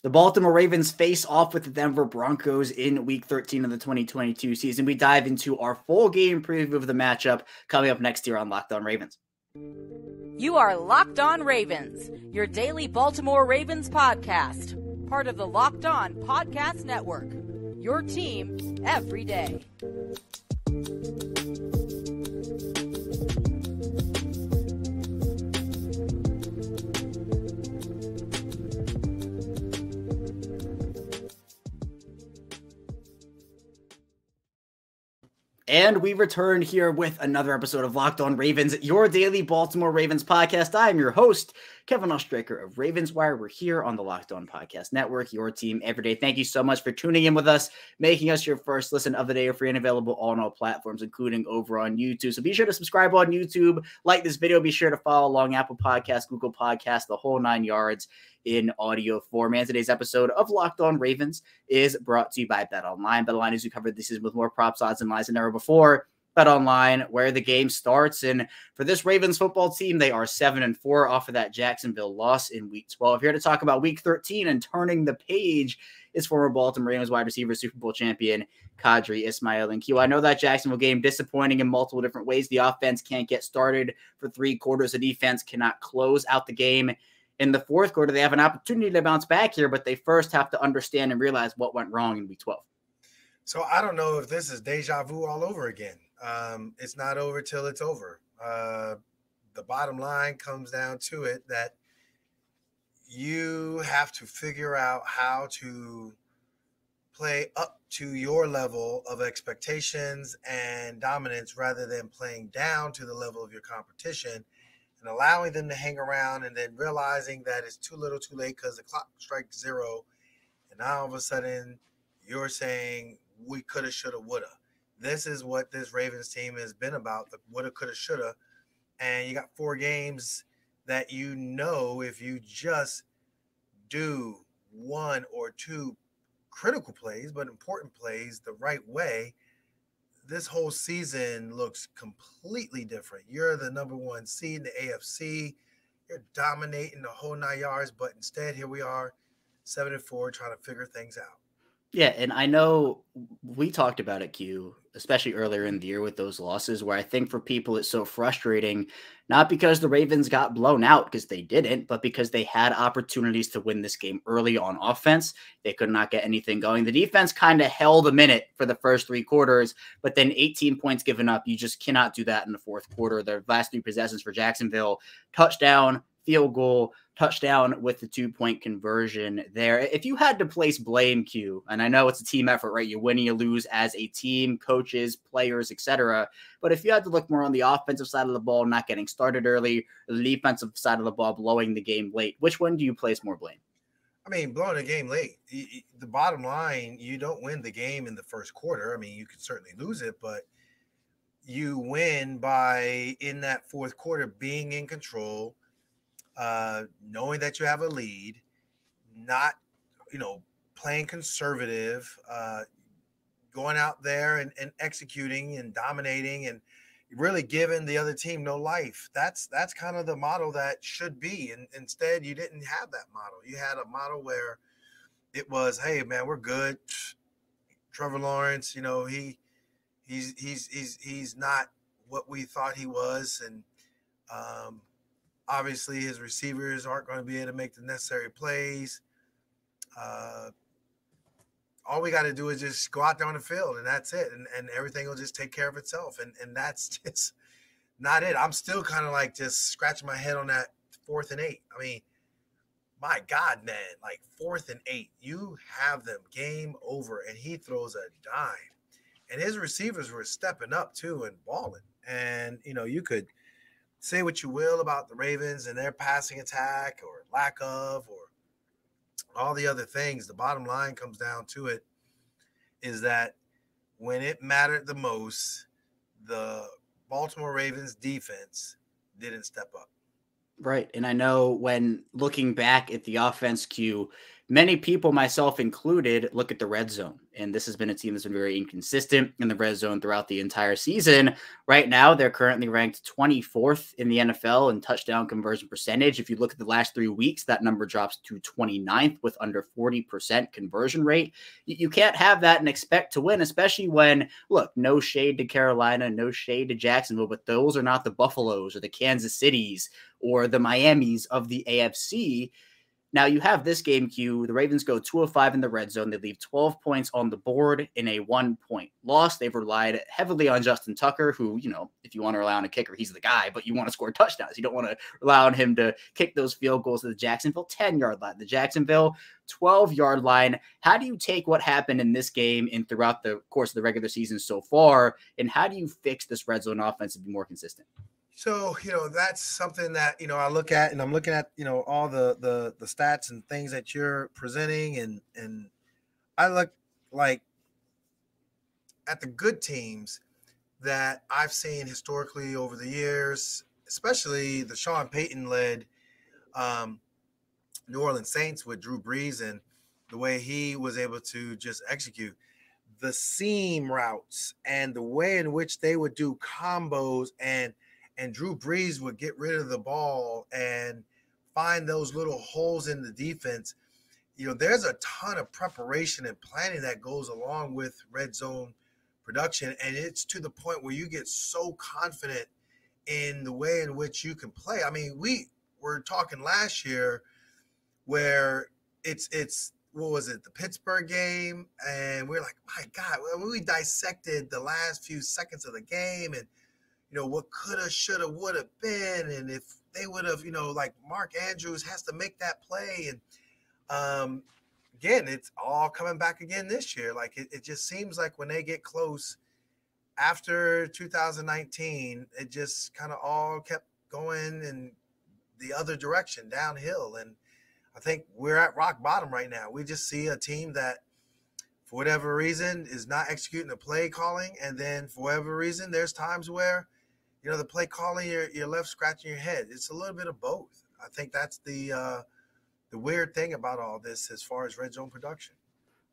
The Baltimore Ravens face off with the Denver Broncos in Week 13 of the 2022 season. We dive into our full game preview of the matchup coming up next year on Locked On Ravens. You are Locked On Ravens, your daily Baltimore Ravens podcast, part of the Locked On Podcast Network, your team every day. And we return here with another episode of Locked On Ravens, your daily Baltimore Ravens podcast. I am your host, Kevin Ostraker of Ravens Wire. We're here on the Locked On Podcast Network, your team every day. Thank you so much for tuning in with us, making us your first listen of the day. We're free and available on all platforms, including over on YouTube. So be sure to subscribe on YouTube, like this video. Be sure to follow along Apple Podcasts, Google Podcasts, the whole 9 yards in audio format. Today's episode of Locked On Ravens is brought to you by BetOnline. BetOnline, as we covered this season with more props, odds, and lines than ever before. BetOnline, where the game starts. And for this Ravens football team, they are 7-4 off of that Jacksonville loss in Week 12. Here to talk about Week 13 and turning the page is former Baltimore Ravens wide receiver, Super Bowl champion, Qadry Ismail. And Q, I know that Jacksonville game disappointing in multiple different ways. The offense can't get started for 3 quarters. The defense cannot close out the game. In the fourth quarter, they have an opportunity to bounce back here, but they first have to understand and realize what went wrong in Week 12. So I don't know if this is deja vu all over again. It's not over till it's over. The bottom line comes down to it that you have to figure out how to play up to your level of expectations and dominance rather than playing down to the level of your competition and allowing them to hang around and then realizing that it's too little too late because the clock strikes 0. And now all of a sudden you're saying we coulda, shoulda, woulda. This is what this Ravens team has been about, the woulda, coulda, shoulda. And you got 4 games that if you just do 1 or 2 critical plays, but important plays the right way, this whole season looks completely different. You're the number 1 seed in the AFC. You're dominating the whole 9 yards, but instead here we are, 7-4, trying to figure things out. Yeah, and I know we talked about it, Q, especially earlier in the year with those losses, where I think for people it's so frustrating, not because the Ravens got blown out, because they didn't, but because they had opportunities to win this game early on offense. They could not get anything going. The defense kind of held a minute for the first 3 quarters, but then 18 points given up. You just cannot do that in the fourth quarter. Their last 3 possessions for Jacksonville, touchdown, field goal, touchdown with the 2-point conversion there. If you had to place blame, Q, and I know it's a team effort, right? You win and you lose as a team, coaches, players, etc. But if you had to look more on the offensive side of the ball, not getting started early, or the defensive side of the ball, blowing the game late, which one do you place more blame? I mean, blowing the game late. The bottom line, you don't win the game in the first quarter. I mean, you could certainly lose it, but you win by, in that fourth quarter, being in control, knowing that you have a lead, not, playing conservative, going out there and executing and dominating and really giving the other team no life. That's kind of the model that should be. And instead, you didn't have that model. You had a model where it was, hey, man, we're good. Trevor Lawrence, he's not what we thought he was. And obviously, his receivers aren't going to be able to make the necessary plays. All we got to do is just go out there on the field, and that's it. And everything will just take care of itself. And that's just not it. I'm still kind of like just scratching my head on that 4th and 8. I mean, my God, man, like 4th and 8, you have them game over, and he throws a dime. And his receivers were stepping up too and balling. And, you could say what you will about the Ravens and their passing attack or lack of, or all the other things. The bottom line comes down to it is that when it mattered the most, the Baltimore Ravens defense didn't step up. Right. And I know when looking back at the offense, Q, many people, myself included, look at the red zone. And this has been a team that's been very inconsistent in the red zone throughout the entire season. Right now, they're currently ranked 24th in the NFL in touchdown conversion percentage. If you look at the last 3 weeks, that number drops to 29th with under 40% conversion rate. You can't have that and expect to win, especially when, look, no shade to Carolina, no shade to Jacksonville, but those are not the Buffaloes or the Kansas Cities or the Miamis of the AFC. Now you have this game, Q. The Ravens go 2 of 5 in the red zone. They leave 12 points on the board in a 1-point loss. They've relied heavily on Justin Tucker, who, if you want to rely on a kicker, he's the guy, but you want to score touchdowns. You don't want to rely on him to kick those field goals to the Jacksonville 10-yard line, the Jacksonville 12-yard line. How do you take what happened in this game and throughout the course of the regular season so far, and how do you fix this red zone offense to be more consistent? So, that's something that, I look at, and I'm looking at, all the stats and things that you're presenting. And I look like at the good teams that I've seen historically over the years, especially the Sean Payton led New Orleans Saints with Drew Brees and the way he was able to just execute the seam routes and the way in which they would do combos, and Drew Brees would get rid of the ball and find those little holes in the defense. There's a ton of preparation and planning that goes along with red zone production. And it's to the point where you get so confident in the way in which you can play. I mean, we were talking last year where it's what was it, the Pittsburgh game? And we're like, my God, we dissected the last few seconds of the game and, what coulda, shoulda, woulda been, and if they would have, like Mark Andrews has to make that play, and again, it's all coming back again this year. Like it just seems like when they get close after 2019, it just kind of all kept going in the other direction, downhill, and I think we're at rock bottom right now. We just see a team that, for whatever reason, is not executing the play calling, and then for whatever reason, there's times where the play calling, you're left scratching your head. It's a little bit of both. I think that's the weird thing about all this as far as red zone production.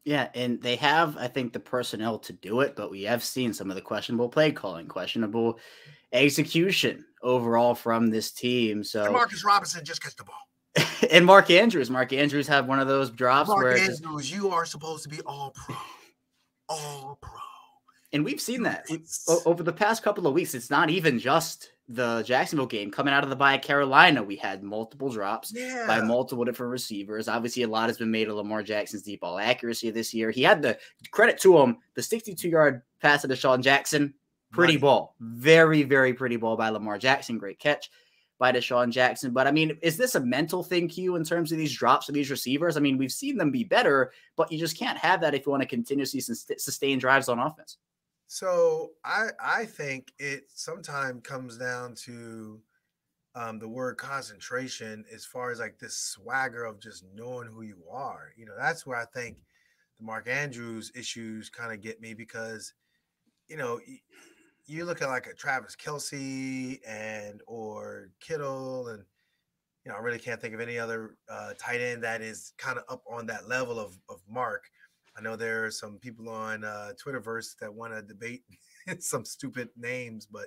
Yeah, and they have, I think, the personnel to do it, but we have seen some of the questionable play calling, questionable execution overall from this team. So and Marcus Robinson just catch the ball. And Mark Andrews had one of those drops where Andrews, you are supposed to be all pro. All pro. And we've seen that over the past couple of weeks. It's not even just the Jacksonville game. Coming out of the bye at Carolina, we had multiple drops by multiple different receivers. Obviously, a lot has been made of Lamar Jackson's deep ball accuracy this year. He had the credit to him, the 62-yard pass to Deshaun Jackson. Pretty ball. Very, very pretty ball by Lamar Jackson. Great catch by Deshaun Jackson. But, I mean, is this a mental thing, Q, in terms of these drops of these receivers? I mean, we've seen them be better, but you just can't have that if you want to continuously sustain drives on offense. So I think it sometimes comes down to the word concentration as far as like this swagger of just knowing who you are. That's where I think the Mark Andrews issues kind of get me because, you look at like a Travis Kelce or Kittle and, I really can't think of any other tight end that is kind of up on that level of Mark. I know there are some people on Twitterverse that want to debate some stupid names, but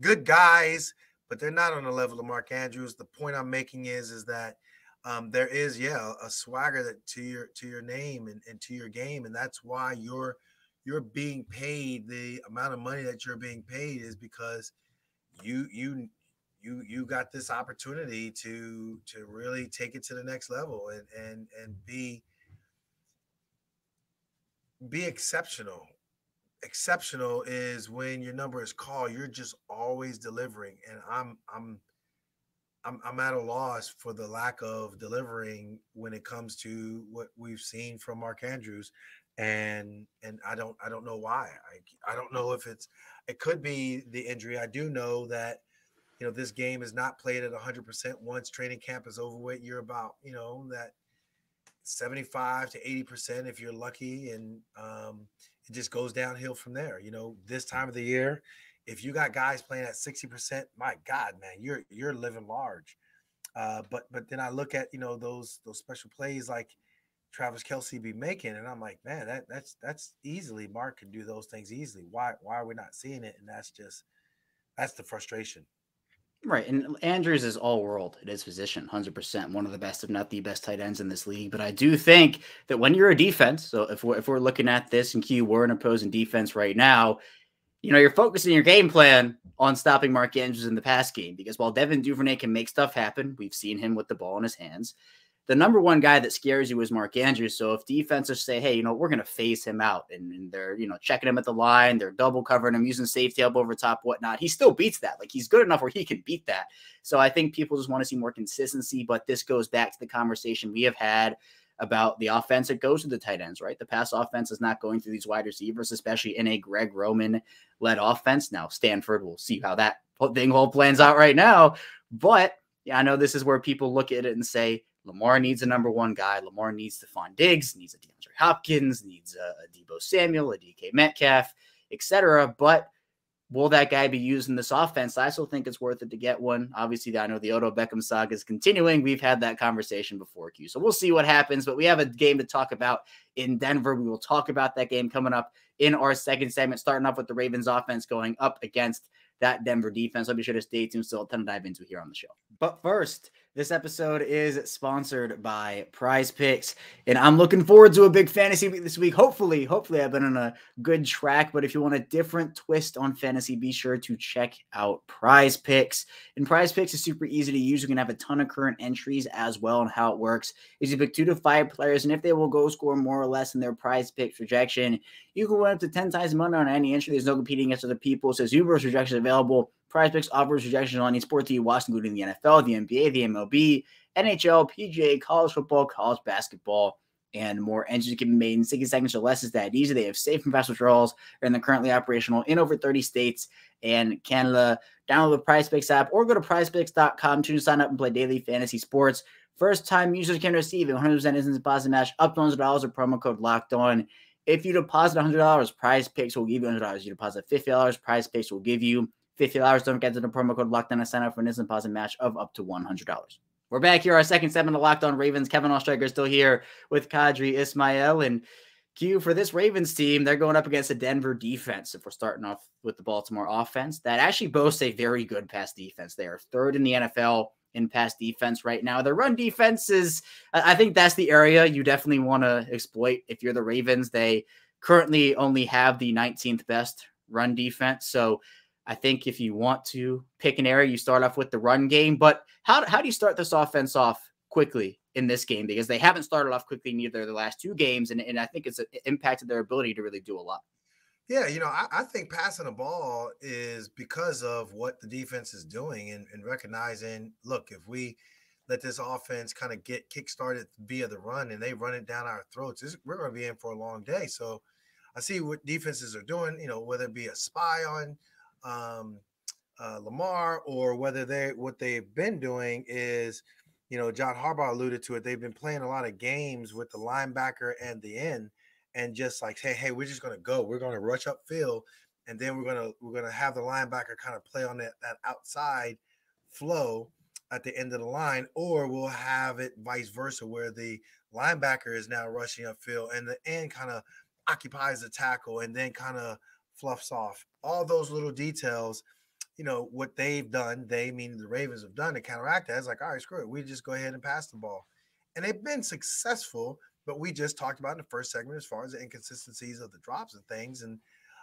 good guys, but they're not on the level of Mark Andrews. The point I'm making is that there is, a swagger that to your name and to your game, and that's why you're being paid the amount of money that you're being paid is because you got this opportunity to really take it to the next level and be exceptional. Exceptional is when your number is called. You're just always delivering, and I'm at a loss for the lack of delivering when it comes to what we've seen from Mark Andrews, and I don't know why. I don't know if it could be the injury. I do know that this game is not played at 100%. Once training camp is over with, you're about that 75 to 80% if you're lucky, and it just goes downhill from there. This time of the year, if you got guys playing at 60%, my God, man, you're living large. But then I look at those special plays like Travis Kelce be making? And I'm like, man, that's easily, Mark can do those things easily. Why are we not seeing it? And that's the frustration. Right, and Andrews is all world at his position, 100%, one of the best, if not the best, tight ends in this league. But I do think that when you're a defense, so if we're looking at this and Q, we're an opposing defense right now, you're focusing your game plan on stopping Mark Andrews in the pass game, because while Devin Duvernay can make stuff happen, we've seen him with the ball in his hands. The number one guy that scares you is Mark Andrews. So if defenses say, hey, we're going to phase him out, and they're, checking him at the line, they're double covering him, using safety elbow over top, whatnot, he still beats that. Like, he's good enough where he can beat that. So I think people just want to see more consistency, but this goes back to the conversation we have had about the offense that goes to the tight ends, right? The pass offense is not going through these wide receivers, especially in a Greg Roman-led offense. Now, Stanford, we'll see how that thing whole plans out right now. But yeah, I know this is where people look at it and say, Lamar needs a number one guy. Lamar needs Stephon Diggs, needs a DeAndre Hopkins, needs a Deebo Samuel, a DK Metcalf, etc. But will that guy be used in this offense? I still think it's worth it to get one. Obviously, I know the Odell Beckham saga is continuing. We've had that conversation before, Q. So we'll see what happens. But we have a game to talk about in Denver. We will talk about that game coming up in our second segment, starting off with the Ravens offense going up against that Denver defense. So be sure to stay tuned. Still a ton to dive into here on the show. But first, this episode is sponsored by PrizePicks, and I'm looking forward to a big fantasy week this week. Hopefully I've been on a good track, but if you want a different twist on fantasy, be sure to check out PrizePicks. And PrizePicks is super easy to use. You can have a ton of current entries as well, and how it works is you pick 2 to 5 players, and if they will go score more or less in their PrizePicks projection, you can win up to 10 times the money on any entry. There's no competing against other people. It says Uber's rejection available. PrizePicks offers rejections on any sport that you watch, including the NFL, the NBA, the MLB, NHL, PGA, college football, college basketball, and more. Entries can be made in 60 seconds or less. Is that easy? They have safe and fast withdrawals, and they're currently operational in over 30 states and Canada. Download the PrizePicks app or go to prizepicks.com to sign up and play daily fantasy sports. First-time users can receive a 100% instant deposit match up to $100 with promo code Locked On. If you deposit $100, PrizePicks will give you $100. You deposit $50, PrizePicks will give you $50. Don't forget to the promo code Locked On and sign up for an instant deposit match of up to $100. We're back here, our second segment of Locked On Ravens. Kevin Oestreicher is still here with Qadry Ismail. And Q, for this Ravens team, they're going up against a Denver defense. If we're starting off with the Baltimore offense, that actually boasts a very good pass defense. They are third in the NFL in pass defense right now. Their run defense is, I think that's the area you definitely want to exploit if you're the Ravens. They currently only have the 19th best run defense. So I think if you want to pick an area, you start off with the run game. But how do you start this offense off quickly in this game? Because they haven't started off quickly in either of the last 2 games, and I think it's impacted their ability to really do a lot. Yeah, I think passing the ball is because of what the defense is doing and recognizing, look, if we let this offense kind of get kickstarted via the run and they run it down our throats, we're going to be in for a long day. So I see what defenses are doing, whether it be a spy on Lamar, or whether what they've been doing is, John Harbaugh alluded to it. They've been playing a lot of games with the linebacker and the end, and just like, hey, we're just going to go. We're going to rush upfield, and then we're going to have the linebacker kind of play on that outside flow at the end of the line, or we'll have it vice versa, where the linebacker is now rushing upfield and the end kind of occupies the tackle and then kind of fluffs off. All those little details, what they've done, they meaning the Ravens have done to counteract that. It's like, all right, screw it. We just go ahead and pass the ball. And they've been successful, but we just talked about in the first segment as far as the inconsistencies of the drops and things. And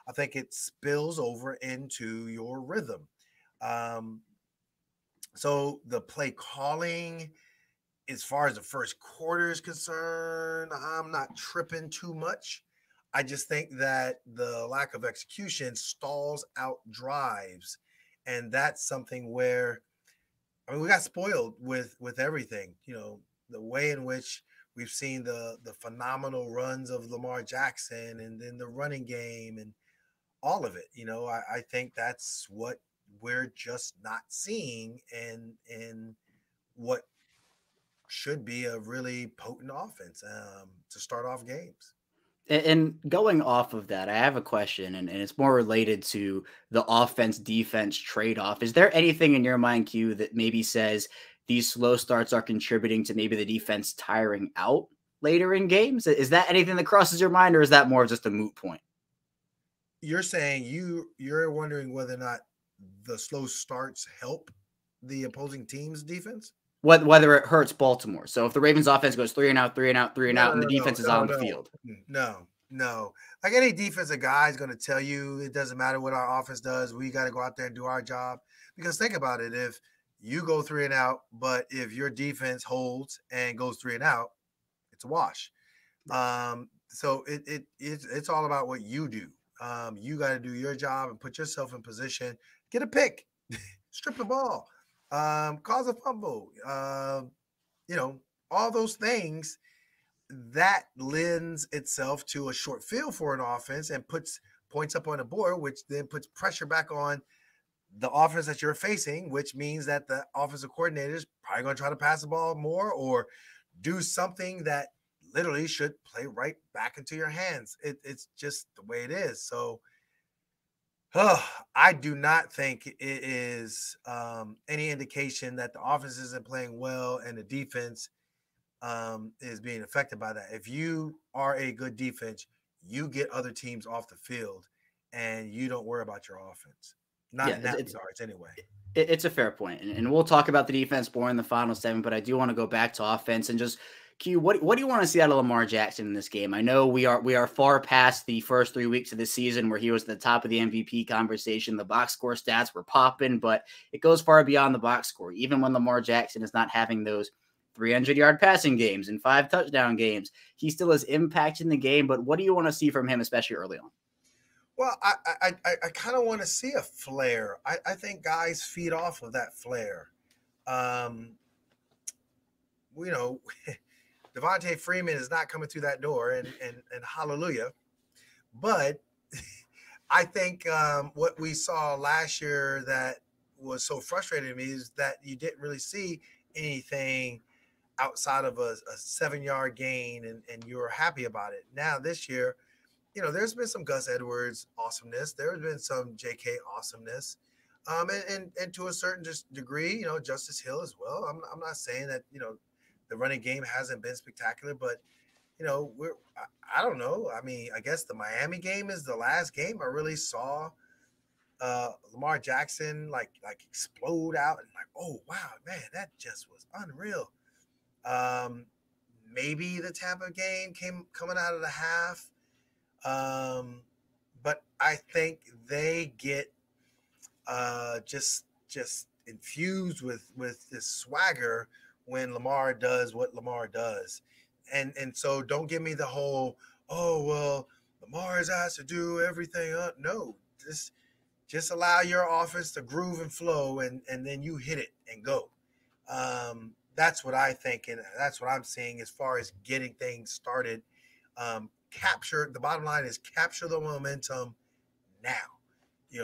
I think it spills over into your rhythm. So the play calling, as far as the first quarter is concerned, I'm not tripping too much. I just think that the lack of execution stalls out drives. And that's something where, we got spoiled with everything, the way in which we've seen the phenomenal runs of Lamar Jackson and then the running game and all of it. I think that's what we're just not seeing in what should be a really potent offense to start off games. And going off of that, I have a question, and it's more related to the offense-defense trade-off. Is there anything in your mind, Q, that maybe says these slow starts are contributing to maybe the defense tiring out later in games? Is that anything that crosses your mind, or is that more just a moot point? You're saying you're wondering whether or not the slow starts help the opposing team's defense? Whether it hurts Baltimore. So if the Ravens offense goes 3 and out, 3 and out, 3 and out, and the defense is on the field. No. Like any defensive guy is going to tell you it doesn't matter what our offense does. We got to go out there and do our job. Because think about it. If you go 3 and out, but if your defense holds and goes 3 and out, it's a wash. So it's all about what you do. You got to do your job and put yourself in position. Get a pick. Strip the ball. Cause a fumble. All those things that lends itself to a short field for an offense and puts points up on the board, which then puts pressure back on the offense that you're facing, which means that the offensive coordinator is probably going to try to pass the ball more or do something that literally should play right back into your hands. It's just the way it is. So I do not think it is any indication that the offense isn't playing well and the defense is being affected by that. If you are a good defense, you get other teams off the field and you don't worry about your offense. Not in that regards anyway. It's a fair point. And we'll talk about the defense more in the final 7, but I do want to go back to offense and just Q, what do you want to see out of Lamar Jackson in this game? I know we are far past the first 3 weeks of the season where he was at the top of the MVP conversation. The box score stats were popping, but it goes far beyond the box score. Even when Lamar Jackson is not having those 300-yard passing games and 5 touchdown games, he still is impacting the game. But what do you want to see from him, especially early on? Well, I kind of want to see a flare. I think guys feed off of that flare. Devontae Freeman is not coming through that door, and hallelujah. But I think what we saw last year that was so frustrating to me is that you didn't really see anything outside of a 7-yard gain, and you were happy about it. Now this year, there's been some Gus Edwards awesomeness. There's been some J.K. awesomeness, and to a certain degree, Justice Hill as well. I'm not saying that the running game hasn't been spectacular, but I don't know. I mean, I guess the Miami game is the last game I really saw Lamar Jackson like explode out and like, oh wow, man, that just was unreal. Maybe the Tampa game coming out of the half. But I think they get just infused with this swagger when Lamar does what Lamar does. And so don't give me the whole, oh, well, Lamar's asked to do everything. No, just allow your offense to groove and flow, and then you hit it and go. That's what I think, and that's what I'm seeing as far as getting things started. The bottom line is capture the momentum now.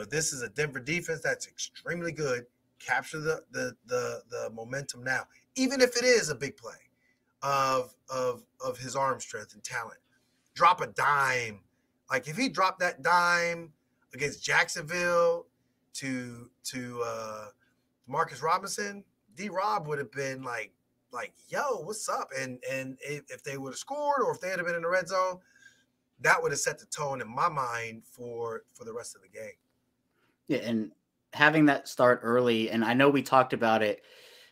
This is a Denver defense that's extremely good. Capture the momentum now, even if it is a big play of his arm strength and talent. Drop a dime. Like if he dropped that dime against Jacksonville to Marcus Robinson, D-Rob would have been like, yo, what's up? And if they would have scored or if they had been in the red zone, that would have set the tone in my mind for the rest of the game. Yeah, and having that start early, and I know we talked about it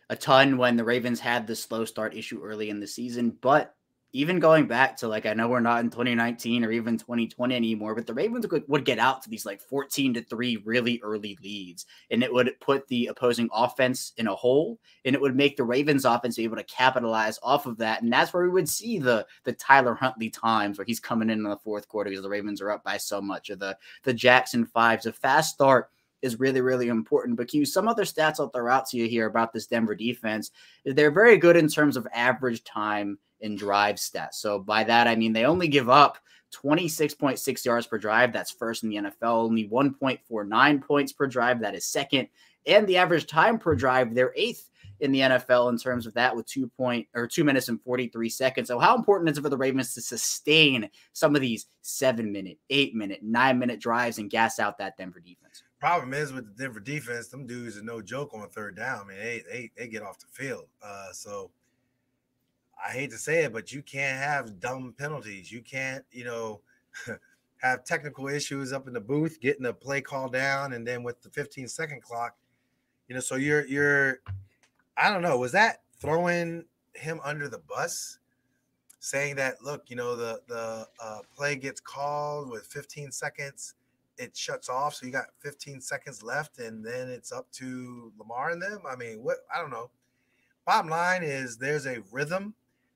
a ton when the Ravens had the slow start issue early in the season, but even going back to I know we're not in 2019 or even 2020 anymore, but the Ravens would get out to these 14-3 really early leads, and it would put the opposing offense in a hole, and it would make the Ravens offense be able to capitalize off of that. And that's where we would see the Tyler Huntley times where he's coming in the fourth quarter because the Ravens are up by so much, or the Jackson fives. A fast start is really, really important. But Q, some other stats I'll throw out to you here about this Denver defense. They're very good in terms of average time in drive stats. So by that, I mean they only give up 26.6 yards per drive. That's first in the NFL. Only 1.49 points per drive. That is second. And the average time per drive, they're eighth in the NFL in terms of that with 2 minutes and 43 seconds. So how important is it for the Ravens to sustain some of these 7-minute, 8-minute, 9-minute drives and gas out that Denver defense? Problem is with the Denver defense, them dudes are no joke on third down. I mean, they get off the field. So I hate to say it, but you can't have dumb penalties. You can't, have technical issues up in the booth, getting a play call down, and then with the 15-second clock, so you're I don't know, was that throwing him under the bus, saying that, look, the play gets called with 15 seconds, it shuts off, so you got 15 seconds left, and then it's up to Lamar and them? I mean, what? I don't know. Bottom line is there's a rhythm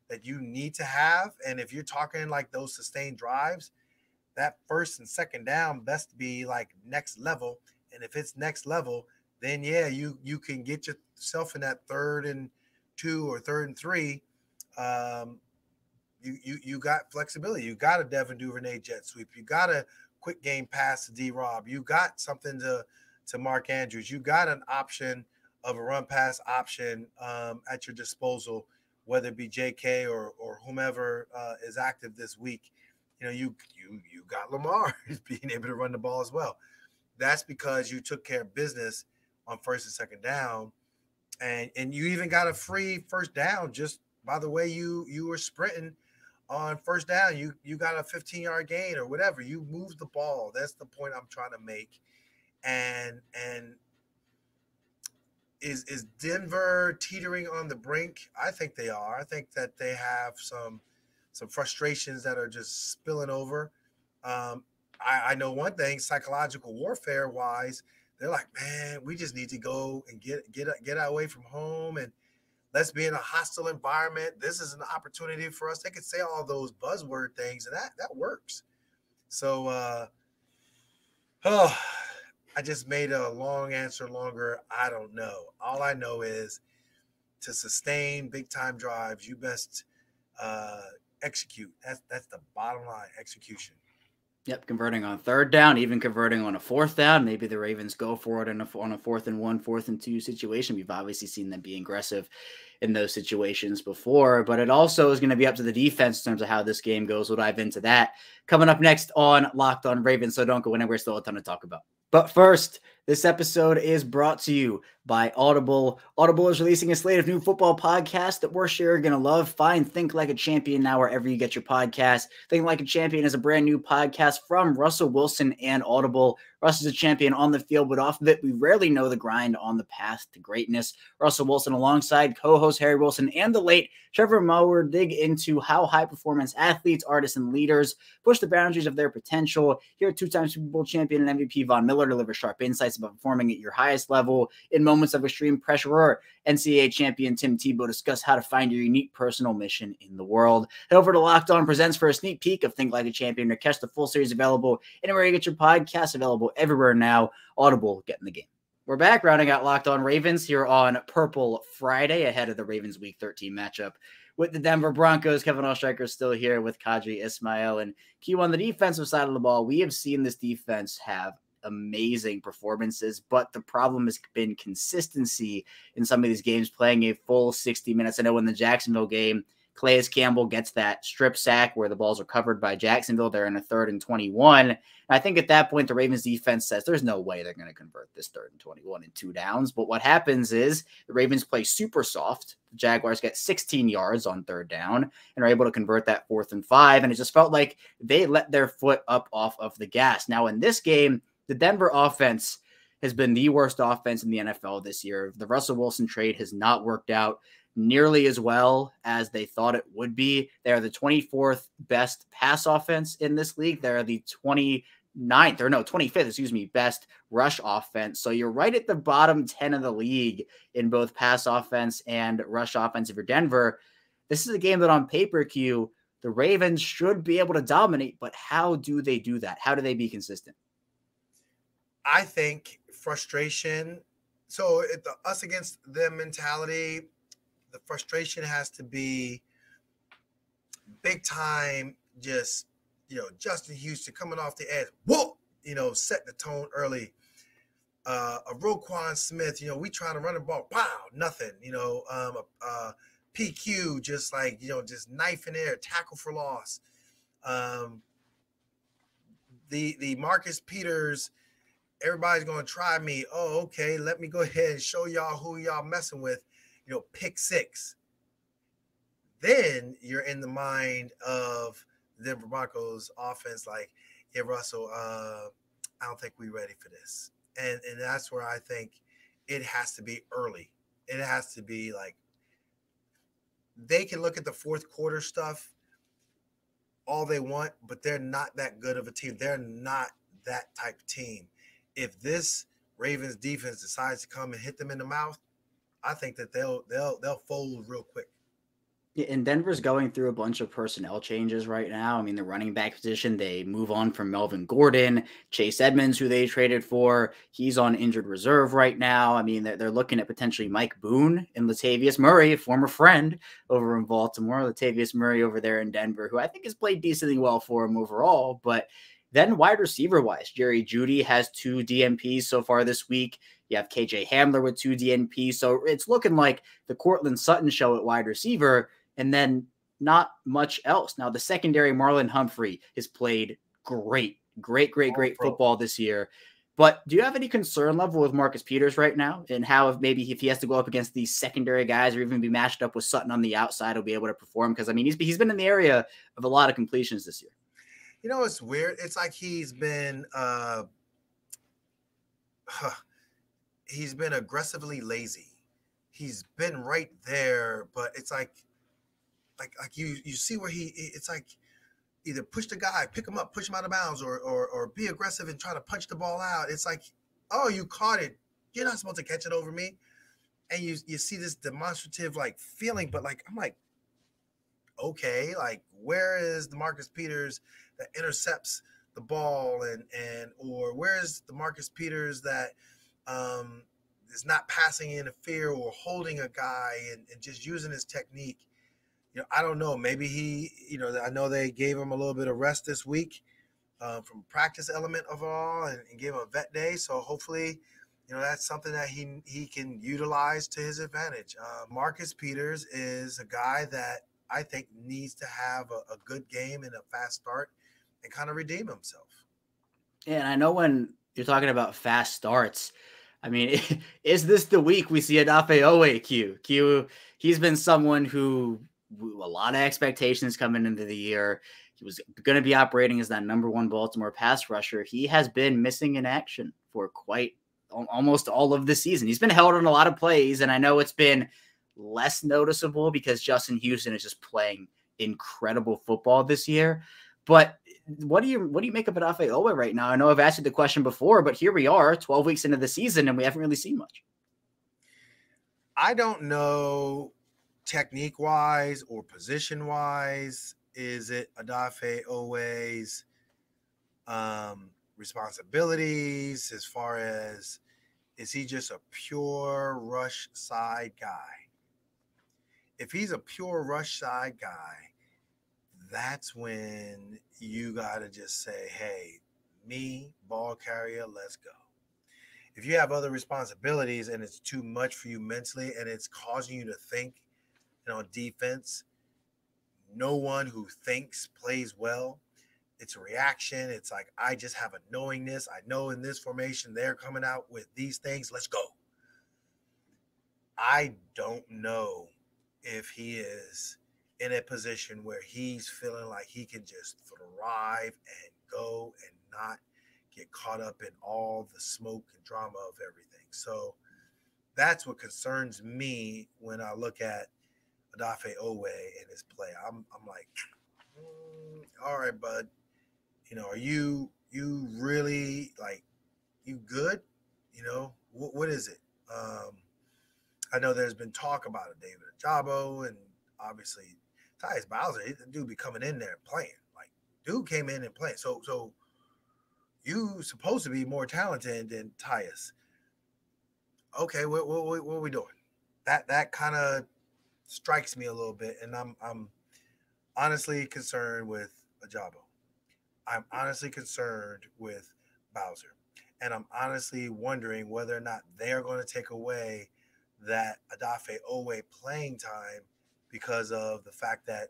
that you need to have, and if you're talking like those sustained drives, that first and second down best be like next level, and if it's next level, then yeah, you can get yourself in that 3rd and 2 or 3rd and 3. You got flexibility. You got a Devin Duvernay jet sweep. You got a quick game pass to D-Rob. You got something to Mark Andrews. You got an option of a run pass option at your disposal, whether it be JK or whomever is active this week. You got Lamar being able to run the ball as well. That's because you took care of business on first and second down, and you even got a free first down just by the way you were sprinting on first down. You got a 15-yard gain or whatever. You moved the ball. That's the point I'm trying to make. And is Denver teetering on the brink? I think they are. I think that they have some frustrations that are just spilling over. I know one thing, psychological warfare wise, they're like, man, we just need to go and get away from home and let's be in a hostile environment. This is an opportunity for us. They could say all those buzzword things, and that works. So, I just made a long answer longer. I don't know. All I know is to sustain big time drives, you best execute. That's the bottom line, execution. Yep, converting on 3rd down, even converting on a 4th down. Maybe the Ravens go for it on a 4th and 1, 4th and 2 situation. We've obviously seen them be aggressive in those situations before, but it also is going to be up to the defense in terms of how this game goes. We'll dive into that coming up next on Locked On Ravens, so don't go anywhere. Still a ton to talk about. But first, this episode is brought to you by Audible. Audible is releasing a slate of new football podcasts that we're sure you're going to love. Find Think Like a Champion now wherever you get your podcasts. Think Like a Champion is a brand new podcast from Russell Wilson and Audible. Russ is a champion on the field, but off of it, we rarely know the grind on the path to greatness. Russell Wilson, alongside co-host Harry Wilson and the late Trevor Mower, dig into how high-performance athletes, artists, and leaders push the boundaries of their potential. Hear two-time Super Bowl champion and MVP Von Miller deliver sharp insights about performing at your highest level in moments of extreme pressure, or NCAA champion Tim Tebow discuss how to find your unique personal mission in the world. Head over to Locked On Presents for a sneak peek of Think Like a Champion, or catch the full series available anywhere you get your podcasts, available everywhere now. Audible, get in the game. We're back, rounding out Locked On Ravens here on Purple Friday, ahead of the Ravens Week 13 matchup with the Denver Broncos. Kevin Oestreicher is still here with Qadry Ismail. And Q, on the defensive side of the ball, we have seen this defense have amazing performances, but the problem has been consistency in some of these games, playing a full 60 minutes. I know in the Jacksonville game, Calais Campbell gets that strip sack where the balls are covered by Jacksonville. They're in a 3rd and 21. And I think at that point, the Ravens defense says there's no way they're going to convert this 3rd and 21 and 2 downs. But what happens is the Ravens play super soft. The Jaguars get 16 yards on 3rd down and are able to convert that 4th and 5. And it just felt like they let their foot up off of the gas. Now in this game, the Denver offense has been the worst offense in the NFL this year. The Russell Wilson trade has not worked out nearly as well as they thought it would be. They are the 24th best pass offense in this league. They're the 25th, best rush offense. So you're right at the bottom 10 of the league in both pass offense and rush offense. If you're Denver, this is a game that on paper, Q, the Ravens should be able to dominate, but how do they do that? How do they be consistent? I think frustration. So the us against them mentality, the frustration has to be big time. Just, Justin Houston coming off the edge, whoa, set the tone early. A Roquan Smith, we trying to run the ball, wow, nothing. PQ, just like, just knife in there, tackle for loss. The Marcus Peters, everybody's going to try me. Oh, okay, let me go ahead and show y'all who y'all messing with. Pick 6. then you're in the mind of the Denver Broncos offense, like, yeah, Russell, I don't think we're ready for this. And that's where I think it has to be early. It has to be like they can look at the fourth quarter stuff all they want, but they're not that good of a team. They're not that type of team. If this Ravens defense decides to come and hit them in the mouth, I think that they'll fold real quick. Yeah, and Denver's going through a bunch of personnel changes right now. I mean, the running back position, they move on from Melvin Gordon, Chase Edmonds, who they traded for. He's on injured reserve right now. I mean, they're looking at potentially Mike Boone and Latavius Murray, a former friend over in Baltimore. Latavius Murray over there in Denver, who I think has played decently well for him overall. But then wide receiver-wise, Jerry Jeudy has 2 DNPs so far this week. You have KJ Hamler with 2 DNPs. So it's looking like the Cortland Sutton show at wide receiver, and then not much else. Now, the secondary, Marlon Humphrey, has played great football this year. But do you have any concern level with Marcus Peters right now, and how if he has to go up against these secondary guys or even be matched up with Sutton on the outside, he'll be able to perform? Because, I mean, he's been in the area of a lot of completions this year. You know, it's weird. It's like he's been aggressively lazy. He's been right there, but it's like you see where it's like either push the guy, pick him up, push him out of bounds, or be aggressive and try to punch the ball out. It's like, oh, you caught it. You're not supposed to catch it over me. And you see this demonstrative like feeling, but like I'm like, okay, like where is the Marcus Peters that intercepts the ball or where is the Marcus Peters that is not passing in fear or holding a guy and just using his technique? You know, I don't know. Maybe I know they gave him a little bit of rest this week from practice element of all and gave him a vet day. So hopefully, that's something that he can utilize to his advantage. Marcus Peters is a guy that I think needs to have a good game and a fast start and kind of redeem himself. Yeah, and I know when you're talking about fast starts, I mean, is this the week we see Odafe Oweh Q? He's been someone who a lot of expectations coming into the year. He was going to be operating as that number 1 Baltimore pass rusher. He has been missing in action for almost all of the season. He's been held on a lot of plays, and I know it's been less noticeable because Justin Houston is just playing incredible football this year. But what do you make of Odafe Oweh right now? I know I've asked you the question before, but here we are 12 weeks into the season and we haven't really seen much. I don't know technique-wise or position-wise. Is it Odafe Oweh's responsibilities as far as is he just a pure rush side guy? If he's a pure rush side guy, that's when you got to just say, hey, me, ball carrier, let's go. If you have other responsibilities and it's too much for you mentally and it's causing you to think, defense, no one who thinks plays well. It's a reaction. It's like, I just have a knowingness. I know in this formation, they're coming out with these things. Let's go. I don't know if he is in a position where he's feeling like he can just thrive and go and not get caught up in all the smoke and drama of everything. So that's what concerns me when I look at Odafe Oweh and his play. I'm like, all right, bud. Are you really like you good? What is it? I know there's been talk about it, David Ajabo, and obviously Tyus Bowser. The dude be coming in there and playing. Like, dude came in and playing. So you supposed to be more talented than Tyus. Okay, what are we doing? That kind of strikes me a little bit, and I'm honestly concerned with Ajabo. I'm honestly concerned with Bowser, and I'm honestly wondering whether or not they're going to take away that Odafe Oweh playing time because of the fact that,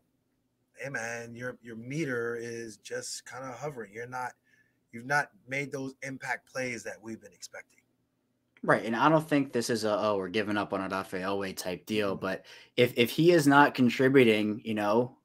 hey man, your meter is just kind of hovering. You've not made those impact plays that we've been expecting. Right, and I don't think this is we're giving up on Odafe Owe type deal, but if he is not contributing,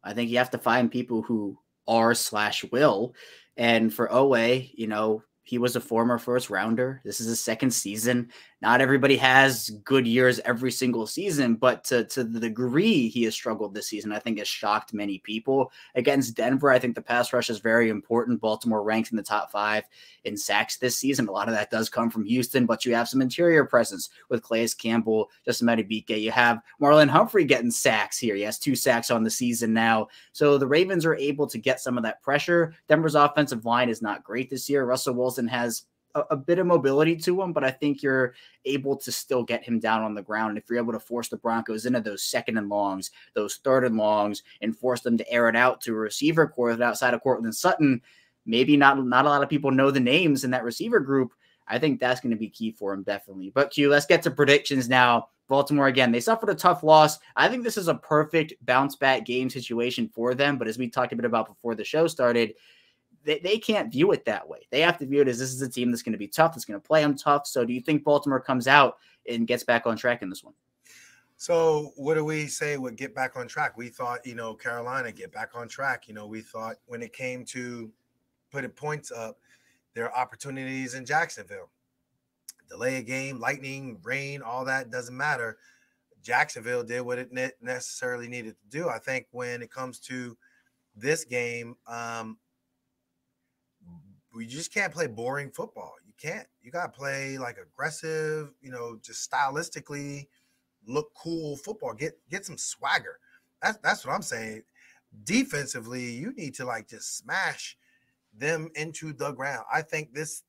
I think you have to find people who are/will. And for Owe, he was a former first rounder. This is his second season. Not everybody has good years every single season, but to the degree he has struggled this season, I think has shocked many people. Against Denver, I think the pass rush is very important. Baltimore ranks in the top 5 in sacks this season. A lot of that does come from Houston, but you have some interior presence with Calais Campbell, Justin Madubuike. You have Marlon Humphrey getting sacks here. He has 2 sacks on the season now. So the Ravens are able to get some of that pressure. Denver's offensive line is not great this year. Russell Wilson has a bit of mobility to him, but I think you're able to still get him down on the ground. And if you're able to force the Broncos into those 2nd and longs, those 3rd and longs, and force them to air it out to a receiver core outside of Cortland Sutton, maybe not a lot of people know the names in that receiver group. I think that's going to be key for him, definitely. But Q, let's get to predictions now. Baltimore, again, they suffered a tough loss. I think this is a perfect bounce back game situation for them. But as we talked a bit about before the show started, they can't view it that way. They have to view it as this is a team that's going to be tough, that's going to play them tough. So do you think Baltimore comes out and gets back on track in this one? So what do we say would get back on track? We thought, Carolina get back on track. We thought when it came to putting points up, there are opportunities in Jacksonville. Delay a game, lightning, rain, all that doesn't matter. Jacksonville did what it necessarily needed to do. I think when it comes to this game, we just can't play boring football. You can't. You got to play like aggressive, just stylistically look cool football. Get some swagger. That's what I'm saying. Defensively, you need to just smash them into the ground. I think this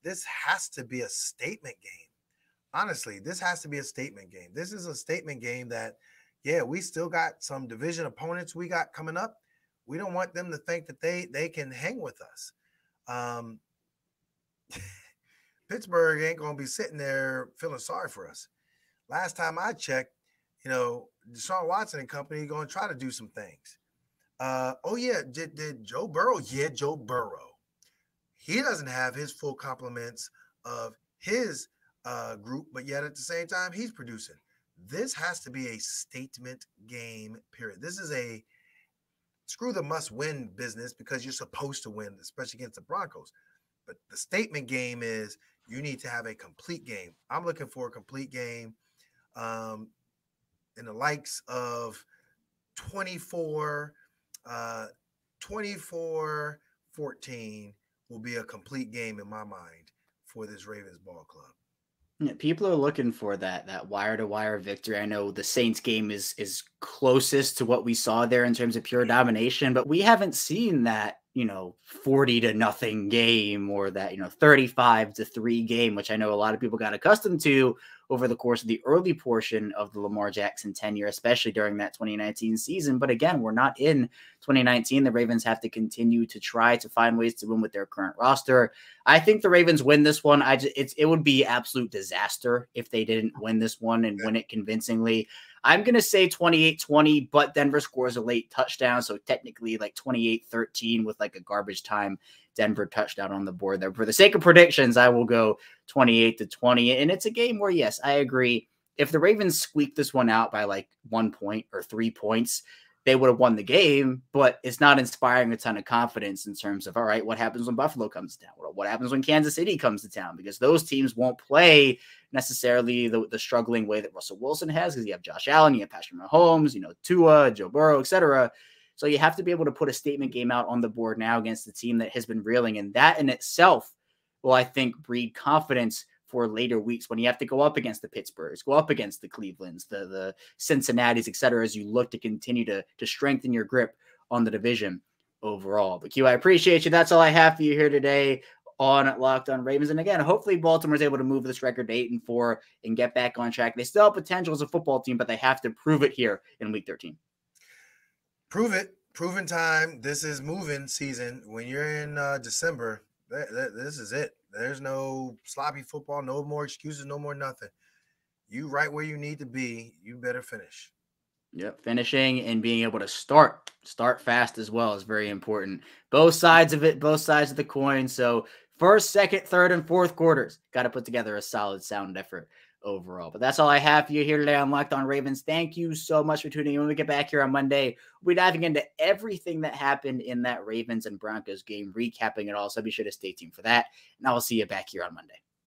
has to be a statement game. Honestly, this has to be a statement game. This is a statement game that, we still got some division opponents we got coming up. We don't want them to think that they can hang with us. Pittsburgh ain't going to be sitting there feeling sorry for us. Last time I checked, Deshaun Watson and company going to try to do some things. Did Joe Burrow? Yeah, Joe Burrow. He doesn't have his full complements of his group, but yet at the same time, he's producing. This has to be a statement game, period. This is a screw the must-win business because you're supposed to win, especially against the Broncos. But the statement game is you need to have a complete game. I'm looking for a complete game in the likes of 24-14 will be a complete game in my mind for this Ravens ball club. Yeah, people are looking for that wire-to-wire victory. I know the Saints game is closest to what we saw there in terms of pure domination, but we haven't seen that 40-0 game or that 35-3 game, which I know a lot of people got accustomed to over the course of the early portion of the Lamar Jackson tenure, especially during that 2019 season. But again, we're not in 2019. The Ravens have to continue to try to find ways to win with their current roster. I think the Ravens win this one. It would be absolute disaster if they didn't win this one and win it convincingly. I'm going to say 28-20, but Denver scores a late touchdown. So technically 28-13 with a garbage time Denver touchdown on the board there. For the sake of predictions, I will go 28-20. And it's a game where, yes, I agree. If the Ravens squeak this one out by 1 point or 3 points, they would have won the game, but it's not inspiring a ton of confidence in terms of, all right, what happens when Buffalo comes to town? What happens when Kansas City comes to town? Because those teams won't play necessarily the struggling way that Russell Wilson has, because you have Josh Allen, you have Patrick Mahomes, Tua, Joe Burrow, etc. So you have to be able to put a statement game out on the board now against the team that has been reeling, and that in itself will, I think, breed confidence for later weeks when you have to go up against the Pittsburghs, go up against the Clevelands, the Cincinnatis, et cetera, as you look to continue to strengthen your grip on the division overall. But Q, I appreciate you. That's all I have for you here today on Locked On Ravens. And again, hopefully Baltimore is able to move this record to 8-4 and get back on track. They still have potential as a football team, but they have to prove it here in Week 13. Prove it. Proven time. This is moving season. When you're in December, this is it. There's no sloppy football, no more excuses, no more nothing. You right where you need to be, you better finish. Yep, finishing and being able to start fast as well is very important. Both sides of it, both sides of the coin. So first, second, third, and fourth quarters, got to put together a solid, sound effort overall. But that's all I have for you here today on Locked On Ravens. Thank you so much for tuning in. When we get back here on Monday, we'll be diving into everything that happened in that Ravens and Broncos game, recapping it all. So be sure to stay tuned for that. And I will see you back here on Monday.